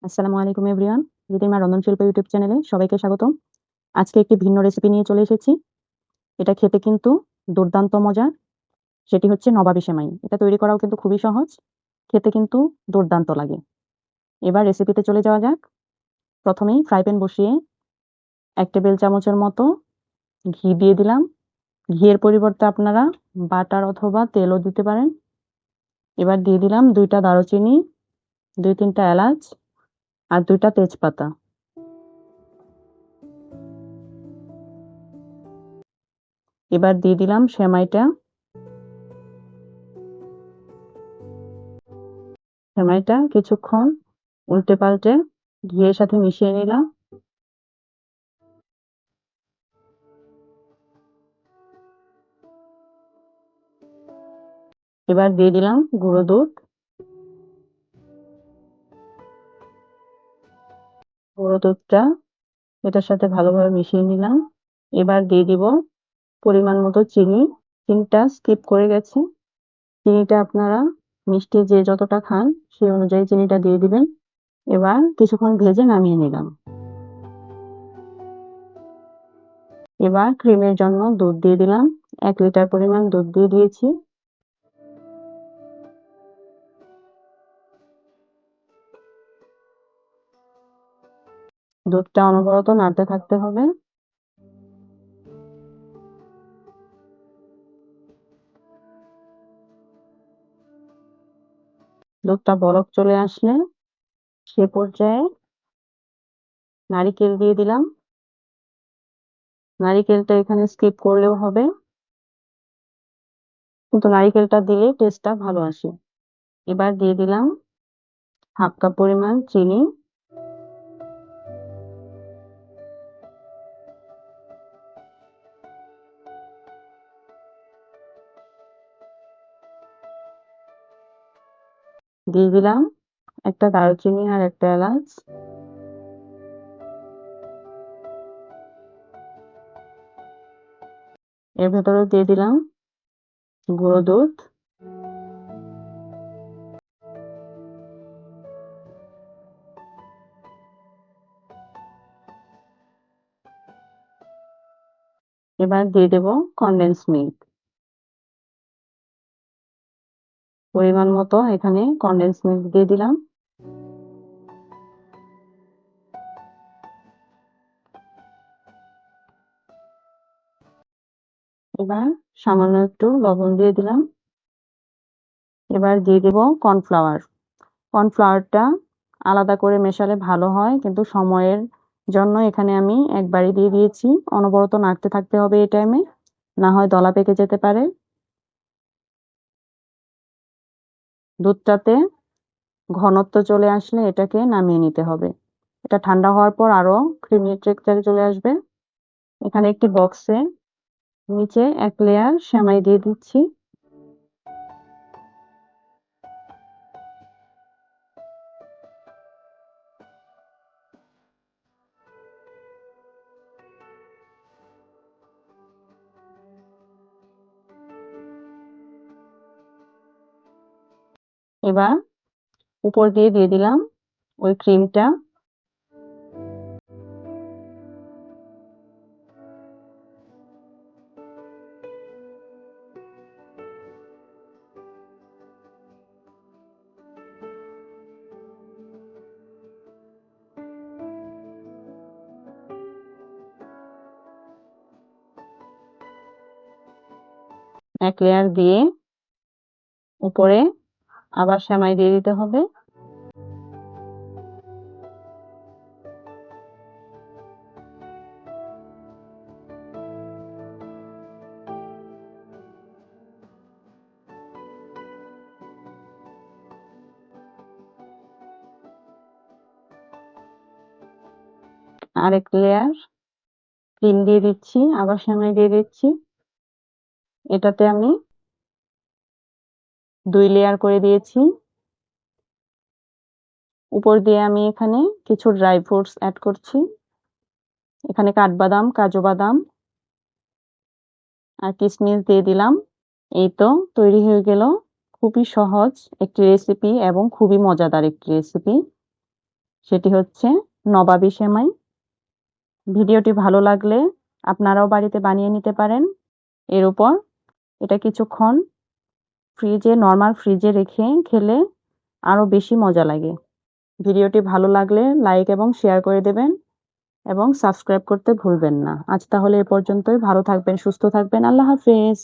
আসসালামু আলাইকুম everyone. Ridima রন্ধনশিল্প YouTube চ্যানেলে সবাইকে স্বাগতম। আজকে একটি ভিন্ন রেসিপি নিয়ে চলে এসেছি। এটা খেতে কিন্তু দুর্দান্ত মজার। সেটি হচ্ছে নবাবী সেমাই। এটা তৈরি করাও কিন্তু খুবই সহজ। খেতে কিন্তু দুর্দান্ত লাগে। এবার রেসিপিতে চলে যাওয়া যাক। প্রথমেই ফ্রাই প্যান বসিয়ে ১ টেবিল চামচের মতো ঘি দিয়ে দিলাম। ঘিয়ের পরিবর্তে আপনারা বাটার অথবা তেলও দিতে পারেন। এবার দিয়ে দিলাম ২ টা দারুচিনি, ২-৩ টা এলাচ আর ২ টা তেজপাতা। এবার দিয়ে দিলাম সেমাইটা। সেমাইটা কিছুক্ষণ উল্টে পাল্টে ঘিয়ের সাথে মিশিয়ে নিলাম। এবার দিয়ে দিলাম গুঁড়ো দুধ। গুঁড়ো দুধটা এটার সাথে ভালোভাবে মিশিয়ে নিলাম। এবার দিয়ে দিব পরিমাণ মতো চিনি। চিনিটা স্কিপ করে গেছে। চিনিটা আপনারা মিষ্টি যে যতটা খান সেই অনুযায়ী চিনিটা দিয়ে দিবেন। এবার কিছুক্ষণ ভেজে নামিয়ে নিলাম। এবার ক্রিমের জন্য দুধ দিয়ে দিলাম। ১ লিটার পরিমাণ দুধ দিয়ে দিয়েছি। দুধটা অনবরত নাড়তে থাকতে হবে। দুধটা বলক চলে আসলে সে পর্যায়ে নারিকেল দিয়ে দিলাম। নারিকেলটা এখানে স্কিপ করলেও হবে, কিন্তু নারিকেলটা দিলে টেস্টটা ভালো আসে। এবার দিয়ে দিলাম 1/2 কাপ পরিমাণ চিনি। দিয়ে দিলাম একটা দারুচিনি আর একটা এলাচ। এর ভেতরে দিয়ে দিলাম গুঁড়ো দুধ। এবার দিয়ে দেব কনডেন্স মিল্ক। পরিমাণ মতো এখানে কনডেন্স মিল্ক দিয়ে দিলাম। এবার সামান্য একটু লবণ দিয়ে দিলাম। এবার দিয়ে দেব কর্নফ্লাওয়ার। কর্নফ্লাওয়ারটা আলাদা করে মেশালে ভালো হয়, কিন্তু সময়ের জন্য এখানে আমি একবারই দিয়ে দিয়েছি। অনবরত নাড়তে থাকতে হবে এই টাইমে, না হয় দলা পেকে যেতে পারে। দুধটাতে ঘনত্ব চলে আসলে এটাকে নামিয়ে নিতে হবে। এটা ঠান্ডা হওয়ার পর আরো ক্রিমি টেক্সচারে চলে আসবে। এখানে একটি বক্সে নিচে ১ লেয়ার সেমাই দিয়ে দিচ্ছি। এবার উপর দিয়ে দিলাম ওই ক্রিমটা। এক লেয়ার দিয়ে উপরে আবার সেমাই দিয়ে দিতে হবে। আরেক লেয়ার ক্রিম দিয়ে দিচ্ছি, আবার সেমাই দিয়ে দিচ্ছি। এটাতে আমি ২ লেয়ার করে দিয়েছি। উপর দিয়ে আমি এখানে কিছু ড্রাই ফ্রুটস এড করছি। এখানে কাঠবাদাম, কাজু বাদাম আর কিশমিশ দিয়ে দিলাম। এই তো তৈরি হয়ে গেল খুবই সহজ একটি রেসিপি এবং খুবই মজাদার একটি রেসিপি। সেটি হচ্ছে নবাবী সেমাই। ভিডিওটি ভালো লাগলে আপনারাও বাড়িতে বানিয়ে নিতে পারেন। এর উপর এটা কিছুক্ষণ নরমাল ফ্রিজে রেখে খেলে আরো বেশি মজা লাগে। ভিডিওটি ভালো লাগলে লাইক এবং শেয়ার করে দেবেন এবং সাবস্ক্রাইব করতে ভুলবেন না। আজ তাহলে এ পর্যন্তই। ভালো থাকবেন, সুস্থ থাকবেন। আল্লাহ হাফেজ।